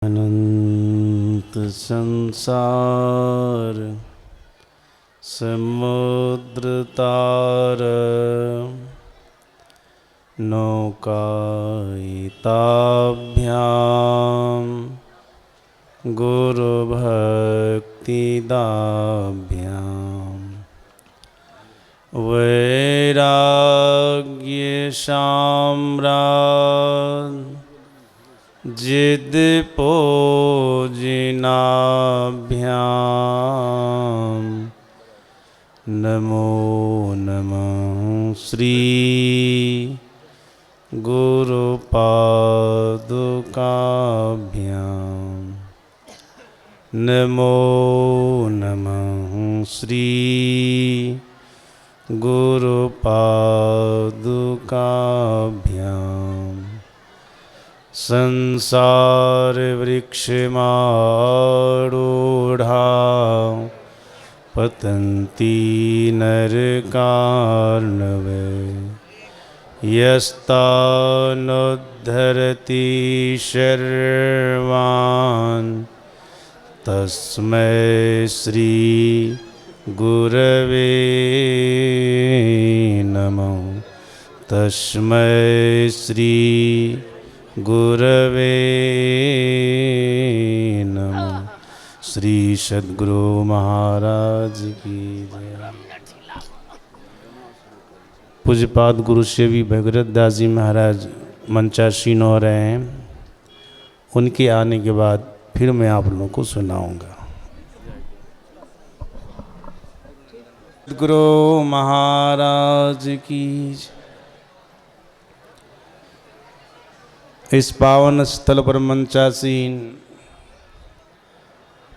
अनंत संसार समुद्र तार नौकायिताभ्याम गुरु भक्ति दाभ्याम वैराग्य साम्राज्य जिद पूजनाभ्याम नमो नमः श्री गुरुपादुकाभ्याम नमो नमः श्री गुरुपादुकाभ्याम संसार वृक्षमारूढ़ा पतन्ति नरकार्णवे यस्तानुद्धरति शर्वान् तस्मै श्री गुरवे नमः तस्मै श्री गुरवे नमः। श्री सद्गुरु महाराज की जय। पूज्यपाद गुरु सेवी भगीरथ दास जी महाराज मंचासीन हो रहे हैं। उनके आने के बाद फिर मैं आप लोगों को सुनाऊंगा। सद्गुरु महाराज की जय। इस पावन स्थल पर मंचासीन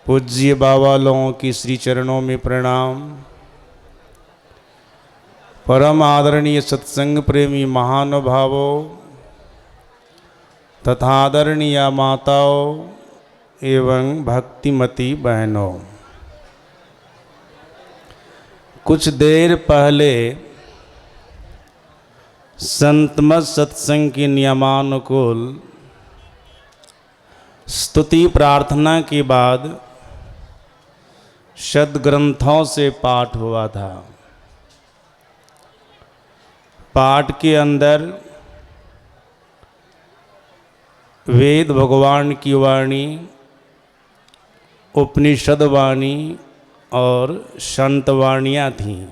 पूज्य बाबा लोगों की श्री चरणों में प्रणाम। परम आदरणीय सत्संग प्रेमी महानुभावों तथा आदरणीय माताओं एवं भक्तिमती बहनों, कुछ देर पहले संतमत सत्संग के नियमानुकूल स्तुति प्रार्थना के बाद सद्ग्रंथों से पाठ हुआ था। पाठ के अंदर वेद भगवान की वाणी, उपनिषद वाणी और संत वाणियाँ थीं।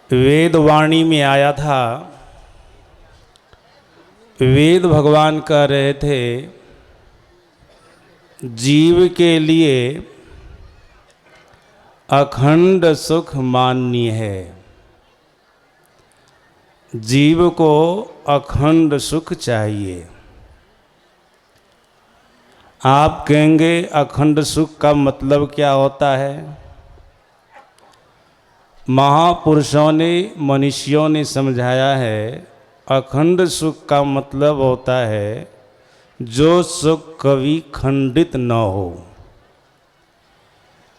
वेद वाणी में आया था, वेद भगवान कह रहे थे जीव के लिए अखंड सुख मान्य है। जीव को अखंड सुख चाहिए। आप कहेंगे अखंड सुख का मतलब क्या होता है? महापुरुषों ने, मनुष्यों ने समझाया है, अखंड सुख का मतलब होता है जो सुख कभी खंडित न हो।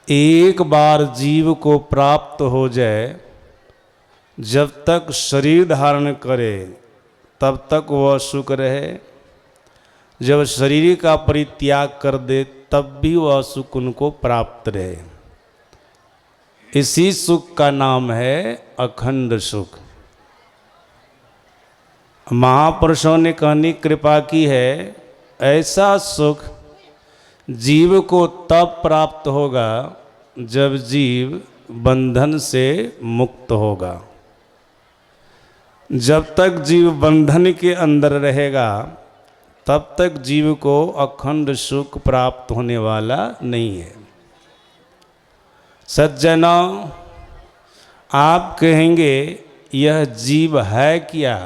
एक बार जीव को प्राप्त हो जाए, जब तक शरीर धारण करे तब तक वह सुख रहे। जब शरीर का परित्याग कर दे तब भी वह सुख उनको प्राप्त रहे। इसी सुख का नाम है अखंड सुख। महापुरुषों ने कहने कृपा की है, ऐसा सुख जीव को तब प्राप्त होगा जब जीव बंधन से मुक्त होगा। जब तक जीव बंधन के अंदर रहेगा तब तक जीव को अखंड सुख प्राप्त होने वाला नहीं है। सज्जनों, आप कहेंगे यह जीव है क्या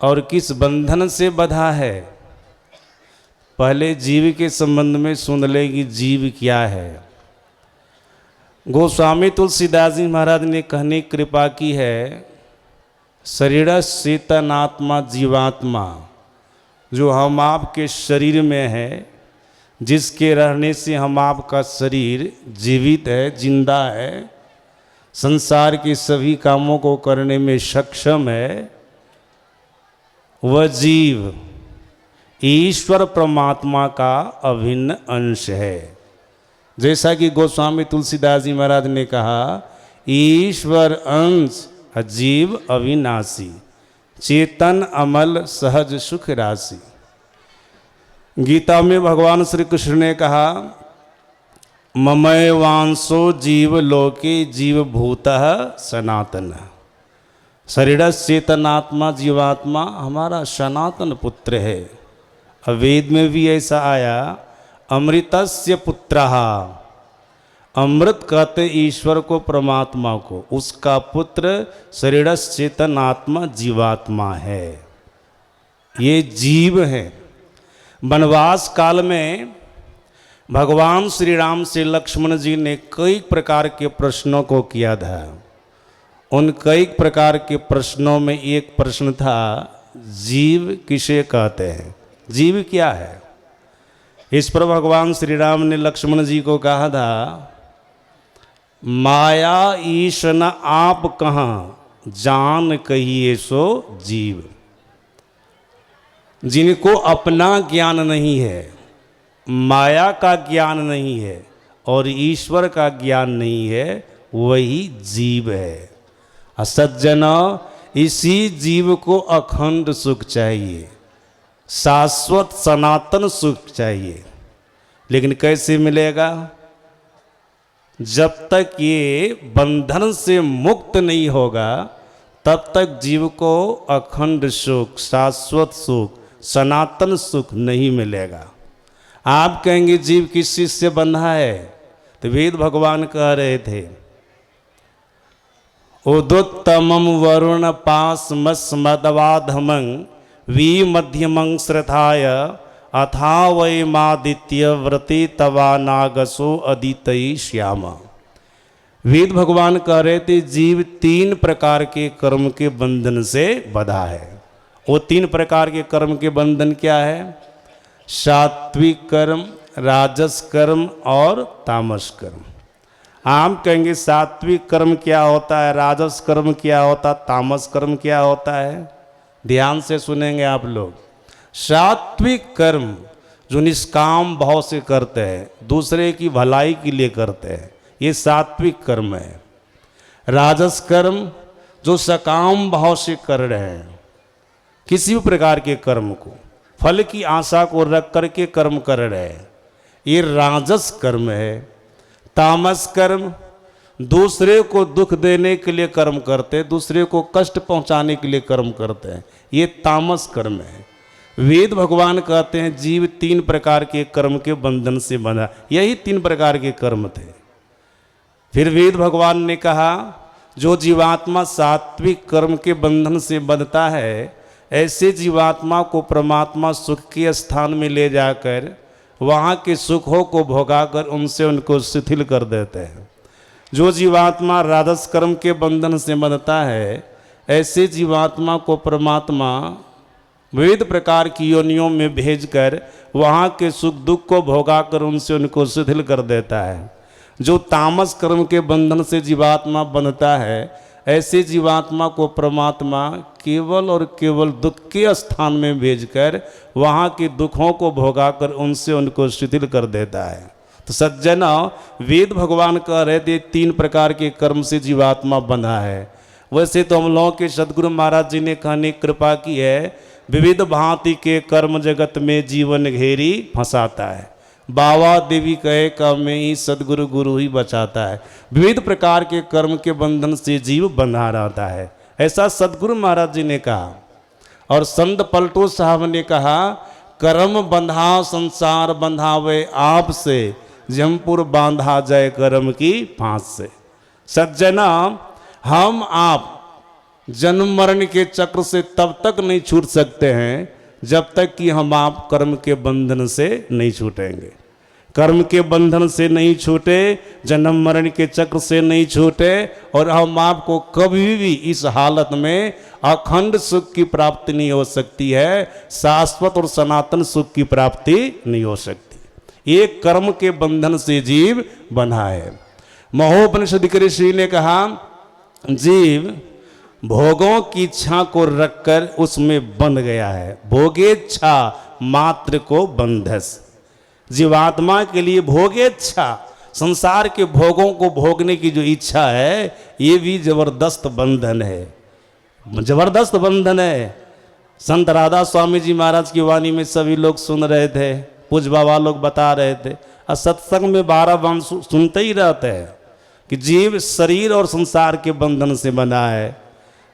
और किस बंधन से बंधा है? पहले जीव के संबंध में सुन लेगी जीव क्या है। गोस्वामी तुलसीदास जी महाराज ने कहने कृपा की है, शरीर चेतनात्मा जीवात्मा, जो हम आपके शरीर में है, जिसके रहने से हम आपका शरीर जीवित है, जिंदा है, संसार के सभी कामों को करने में सक्षम है, वह जीव ईश्वर परमात्मा का अभिन्न अंश है। जैसा कि गोस्वामी तुलसीदास जी महाराज ने कहा, ईश्वर अंश जीव अविनाशी, चेतन अमल सहज सुख राशि। गीता में भगवान श्री कृष्ण ने कहा, ममय वांसो जीव लोके जीव भूतः सनातन। शरीर चेतनात्मा जीवात्मा हमारा सनातन पुत्र है। वेद में भी ऐसा आया, अमृतस्य पुत्रः, अमृत कहते ईश्वर को परमात्मा को, उसका पुत्र शरीर चेतनात्मा जीवात्मा है। ये जीव है। वनवास काल में भगवान श्री राम से लक्ष्मण जी ने कई प्रकार के प्रश्नों को किया था। उन कई प्रकार के प्रश्नों में एक प्रश्न था, जीव किसे कहते हैं, जीव क्या है। इस पर भगवान श्री राम ने लक्ष्मण जी को कहा था, माया ईशन आप कहाँ जान कहिए सो जीव। जिनको अपना ज्ञान नहीं है, माया का ज्ञान नहीं है और ईश्वर का ज्ञान नहीं है, वही जीव है। सज्जन, इसी जीव को अखंड सुख चाहिए, शाश्वत सनातन सुख चाहिए। लेकिन कैसे मिलेगा? जब तक ये बंधन से मुक्त नहीं होगा तब तक जीव को अखंड सुख, शाश्वत सुख, सनातन सुख नहीं मिलेगा। आप कहेंगे जीव किस चीज से बंधा है? तो वेद भगवान कह रहे थे, उदुत्तमं वरुण पाशमस्मदवाधमं विमध्यमं श्रद्धाय अथा वैमादित्य व्रते तवा नागसो अदितई श्यामा। वेद भगवान कह रहे थे जीव 3 प्रकार के कर्म के बंधन से बंधा है। वो 3 प्रकार के कर्म के बंधन क्या है? सात्विक कर्म, राजस कर्म और तामस कर्म। आप कहेंगे सात्विक कर्म क्या होता है, राजस कर्म क्या होता, तामस कर्म क्या होता है? ध्यान से सुनेंगे आप लोग। सात्विक कर्म जो निष्काम भाव से करते हैं, दूसरे की भलाई के लिए करते हैं, ये सात्विक कर्म है। राजस कर्म जो सकाम भाव से कर रहे हैं, किसी भी प्रकार के कर्म को, फल की आशा को रख करके कर्म कर रहे हैं, ये राजस कर्म है। तामस कर्म दूसरे को दुख देने के लिए कर्म करते हैं, दूसरे को कष्ट पहुंचाने के लिए कर्म करते हैं, ये तामस कर्म है। वेद भगवान कहते हैं जीव 3 प्रकार के कर्म के बंधन से बंधा। यही 3 प्रकार के कर्म थे। फिर वेद भगवान ने कहा, जो जीवात्मा सात्विक कर्म के बंधन से बंधता है, ऐसे जीवात्मा को परमात्मा सुख के स्थान में ले जाकर वहाँ के सुखों को भोगाकर उनसे उनको शिथिल कर देते हैं। जो जीवात्मा राजस कर्म के बंधन से बंधता है, ऐसे जीवात्मा को परमात्मा विविध प्रकार की योनियों में भेजकर वहाँ के सुख दुख को भोगाकर उनसे उनको शिथिल कर देता है। जो तामस कर्म के बंधन से जीवात्मा बंधता है, ऐसे जीवात्मा को परमात्मा केवल और केवल दुख के स्थान में भेजकर वहाँ के दुखों को भोगाकर उनसे उनको शिथिल कर देता है। तो सज्जना, वेद भगवान कह रहे थे 3 प्रकार के कर्म से जीवात्मा बंधा है। वैसे तो हम लोगों के सदगुरु महाराज जी ने कहने कृपा की है, विविध भांति के कर्म जगत में जीवन घेरी फंसाता है। बाबा देवी कहे कब में ही सदगुरु गुरु ही बचाता है। विविध प्रकार के कर्म के बंधन से जीव बंधा रहता है, ऐसा सदगुरु महाराज जी ने कहा। और संत पलटू साहब ने कहा, कर्म बंधा संसार बंधावे आपसे, जमपुर बांधा जय कर्म की फांस से। सज्जना, हम आप जन्म मरण के चक्र से तब तक नहीं छूट सकते हैं जब तक कि हम आप कर्म के बंधन से नहीं छूटेंगे। कर्म के बंधन से नहीं छूटे, जन्म मरण के चक्र से नहीं छूटे, और हम आपको कभी भी इस हालत में अखंड सुख की प्राप्ति नहीं हो सकती है, शाश्वत और सनातन सुख की प्राप्ति नहीं हो सकती। ये कर्म के बंधन से जीव बंधा है। महोपनिषद ऋषि ने कहा, जीव भोगों की इच्छा को रखकर उसमें बंध गया है। भोगेच्छा मात्र को बंधस। जीवात्मा के लिए भोगेच्छा, संसार के भोगों को भोगने की जो इच्छा है, ये भी जबरदस्त बंधन है, जबरदस्त बंधन है। संत राधा स्वामी जी महाराज की वाणी में सभी लोग सुन रहे थे, पूज बाबा लोग बता रहे थे, और सत्संग में 12 बार सुनते ही रहते हैं कि जीव शरीर और संसार के बंधन से बना है।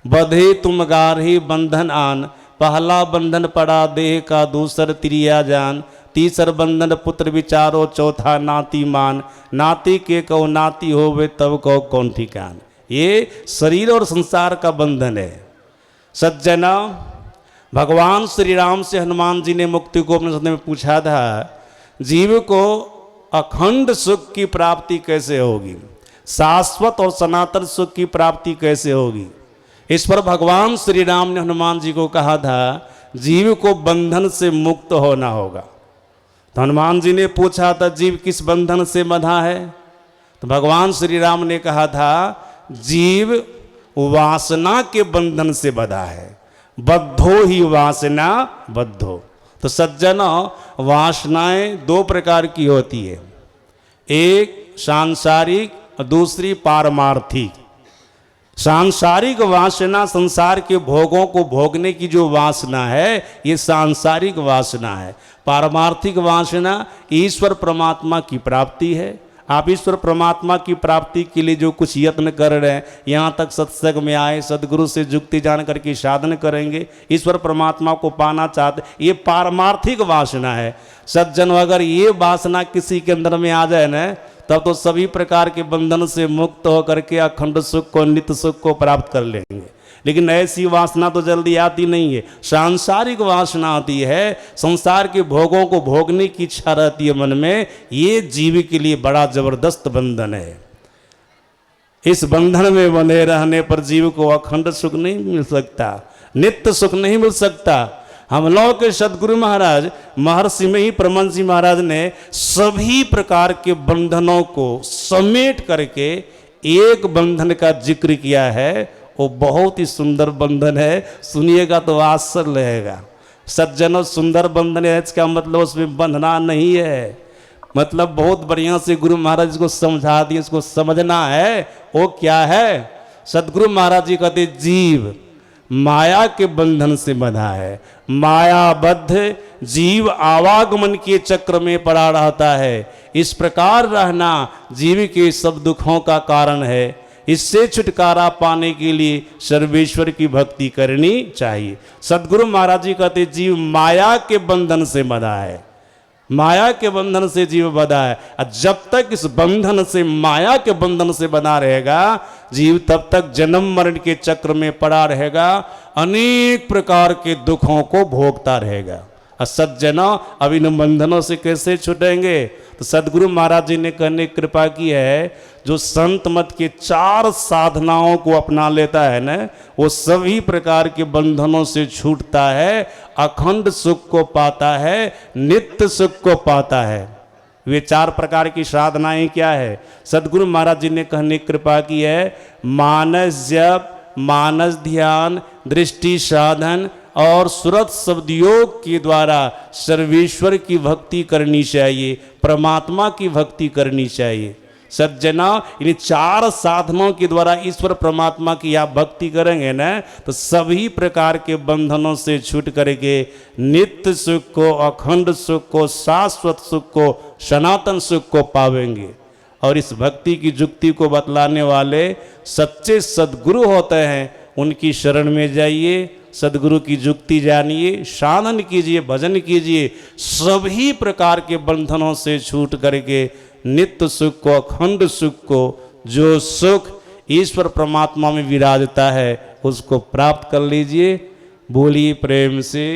बधे तुम गारही बंधन आन, पहला बंधन पड़ा देह का, दूसर त्रिया जान, तीसर बंधन पुत्र विचारो, चौथा नाती मान, नाती के कहो नाती होवे तब कहो कौन ठिकान। ये शरीर और संसार का बंधन है। सज्जना, भगवान श्री राम से हनुमान जी ने मुक्ति को अपने में पूछा था, जीव को अखंड सुख की प्राप्ति कैसे होगी, शाश्वत और सनातन सुख की प्राप्ति कैसे होगी। इस पर भगवान श्री राम ने हनुमान जी को कहा था, जीव को बंधन से मुक्त होना होगा। तो हनुमान जी ने पूछा था, जीव किस बंधन से बंधा है। तो भगवान श्री राम ने कहा था, जीव वासना के बंधन से बंधा है, बद्धो ही वासना बद्धो। तो सज्जनों, वासनाएं 2 प्रकार की होती है, एक सांसारिक और दूसरी पारमार्थिक। सांसारिक वासना संसार के भोगों को भोगने की जो वासना है, ये सांसारिक वासना है। पारमार्थिक वासना ईश्वर परमात्मा की प्राप्ति है। आप ईश्वर परमात्मा की प्राप्ति के लिए जो कुछ यत्न कर रहे हैं, यहाँ तक सत्संग में आए, सदगुरु से जुक्ति जान करके साधन करेंगे, ईश्वर परमात्मा को पाना चाहते, ये पारमार्थिक वासना है। सज्जन, अगर ये वासना किसी के अंदर में आ जाए ना, तब तो सभी प्रकार के बंधन से मुक्त होकर के अखंड सुख को, नित्य सुख को प्राप्त कर लेंगे। लेकिन ऐसी वासना तो जल्दी आती नहीं है। सांसारिक वासना आती है, संसार के भोगों को भोगने की इच्छा रहती है मन में। ये जीव के लिए बड़ा जबरदस्त बंधन है। इस बंधन में बने रहने पर जीव को अखंड सुख नहीं मिल सकता, नित्य सुख नहीं मिल सकता। हम लोग के सदगुरु महाराज महर्षि में ही परमहंस महाराज ने सभी प्रकार के बंधनों को समेट करके एक बंधन का जिक्र किया है। वो बहुत ही सुंदर बंधन है, सुनिएगा तो आश्चर्य रहेगा। सज्जनों, सुंदर बंधन है, इसका मतलब उसमें बंधना नहीं है, मतलब बहुत बढ़िया से गुरु महाराज इसको समझा दिए, इसको समझना है। वो क्या है? सदगुरु महाराज जी कहते, जीव माया के बंधन से बंधा है। मायाबद्ध जीव आवागमन के चक्र में पड़ा रहता है। इस प्रकार रहना जीव के सब दुखों का कारण है। इससे छुटकारा पाने के लिए सर्वेश्वर की भक्ति करनी चाहिए। सदगुरु महाराज जी कहते, जीव माया के बंधन से बंधा है, माया के बंधन से जीव बंधा है। और जब तक इस बंधन से, माया के बंधन से बना रहेगा जीव, तब तक जन्म मरण के चक्र में पड़ा रहेगा, अनेक प्रकार के दुखों को भोगता रहेगा। और सज्जना, अब इन बंधनों से कैसे छूटेंगे? तो सदगुरु महाराज जी ने कहने कृपा की है, जो संत मत के 4 साधनाओं को अपना लेता है ना, वो सभी प्रकार के बंधनों से छूटता है, अखंड सुख को पाता है, नित्य सुख को पाता है। वे 4 प्रकार की साधनाएं क्या है? सदगुरु महाराज जी ने कहने कृपा की है, मानस जप, मानस ध्यान, दृष्टि साधन और सुरत शब्द योग के द्वारा सर्वेश्वर की भक्ति करनी चाहिए, परमात्मा की भक्ति करनी चाहिए। सज्जना, इन 4 साधनों के द्वारा ईश्वर परमात्मा की आप भक्ति करेंगे ना, तो सभी प्रकार के बंधनों से छूट करके नित्य सुख को, अखंड सुख को, शाश्वत सुख को, सनातन सुख को पावेंगे। और इस भक्ति की जुक्ति को बतलाने वाले सच्चे सद्गुरु होते हैं, उनकी शरण में जाइए, सदगुरु की जुक्ति जानिए, साधन कीजिए, भजन कीजिए। सभी प्रकार के बंधनों से छूट करके नित्य सुख को, अखंड सुख को, जो सुख ईश्वर परमात्मा में विराजता है, उसको प्राप्त कर लीजिए। बोलिए प्रेम से।